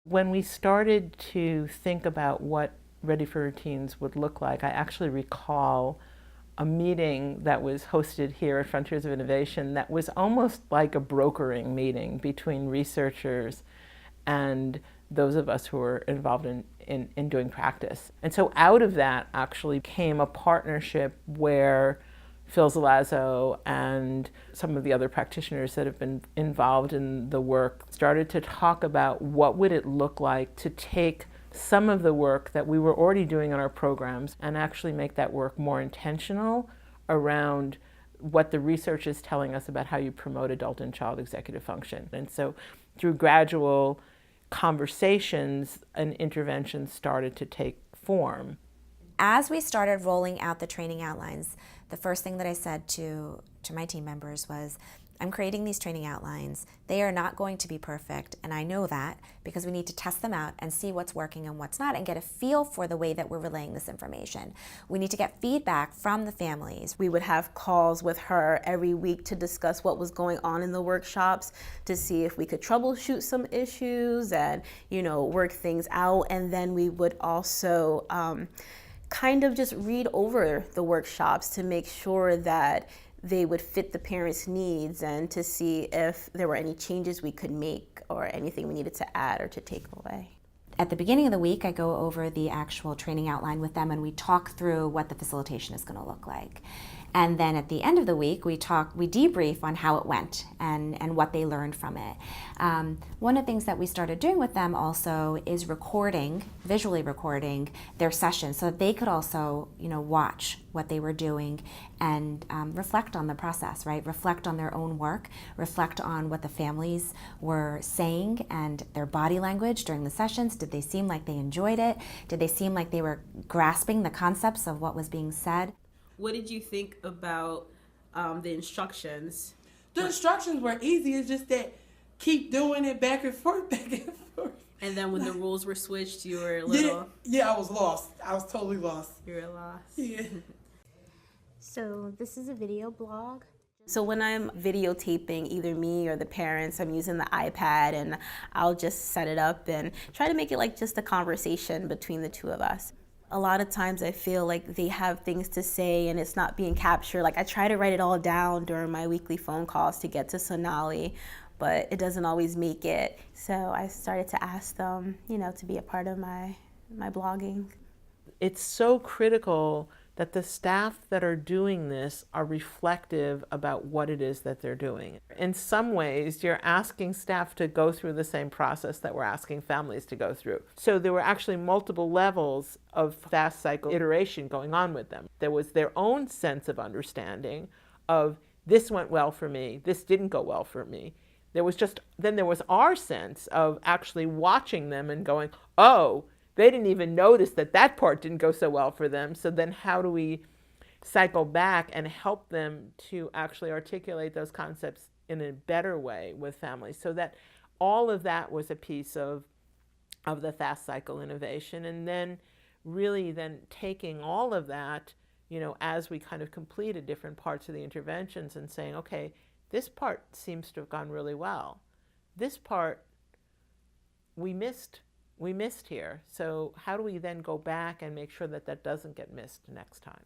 When we started to think about what Ready4Routines would look like, I actually recall a meeting that was hosted here at Frontiers of Innovation that was almost like a brokering meeting between researchers and those of us who were involved in doing practice. And so out of that actually came a partnership where Phil Zalazzo and some of the other practitioners that have been involved in the work started to talk about what would it look like to take some of the work that we were already doing in our programs and actually make that work more intentional around what the research is telling us about how you promote adult and child executive function. And so through gradual conversations, an intervention started to take form. As we started rolling out the training outlines, the first thing that I said to my team members was, I'm creating these training outlines. They are not going to be perfect, and I know that because we need to test them out and see what's working and what's not and get a feel for the way that we're relaying this information. We need to get feedback from the families. We would have calls with her every week to discuss what was going on in the workshops, to see if we could troubleshoot some issues and, work things out. And then we would also kind of just read over the workshops to make sure that they would fit the parents' needs and to see if there were any changes we could make or anything we needed to add or to take away. At the beginning of the week, I go over the actual training outline with them and we talk through what the facilitation is going to look like. And then at the end of the week, we debrief on how it went and what they learned from it. One of the things that we started doing with them also is visually recording their sessions so that they could also, watch what they were doing and reflect on the process, right? Reflect on their own work, reflect on what the families were saying and their body language during the sessions. Did they seem like they enjoyed it? Did they seem like they were grasping the concepts of what was being said? What did you think about the instructions? The instructions were easy. It's just that keep doing it back and forth, back and forth. And then when the rules were switched, you were a little... Yeah, I was lost. I was totally lost. You were lost. Yeah. So this is a video blog. So when I'm videotaping either me or the parents, I'm using the iPad and I'll just set it up and try to make it like just a conversation between the two of us. A lot of times I feel like they have things to say and it's not being captured. Like I try to write it all down during my weekly phone calls to get to Sonali, but it doesn't always make it. So I started to ask them, to be a part of my blogging. It's so critical that the staff that are doing this are reflective about what it is that they're doing. In some ways, you're asking staff to go through the same process that we're asking families to go through. So there were actually multiple levels of fast cycle iteration going on with them. There was their own sense of understanding of this went well for me, this didn't go well for me. Then there was our sense of actually watching them and going, oh, they didn't even notice that part didn't go so well for them. So then how do we cycle back and help them to actually articulate those concepts in a better way with families? So that all of that was a piece of the fast cycle innovation. And then really then taking all of that, as we kind of completed different parts of the interventions and saying, okay, this part seems to have gone really well. This part we missed here. So how do we then go back and make sure that doesn't get missed next time?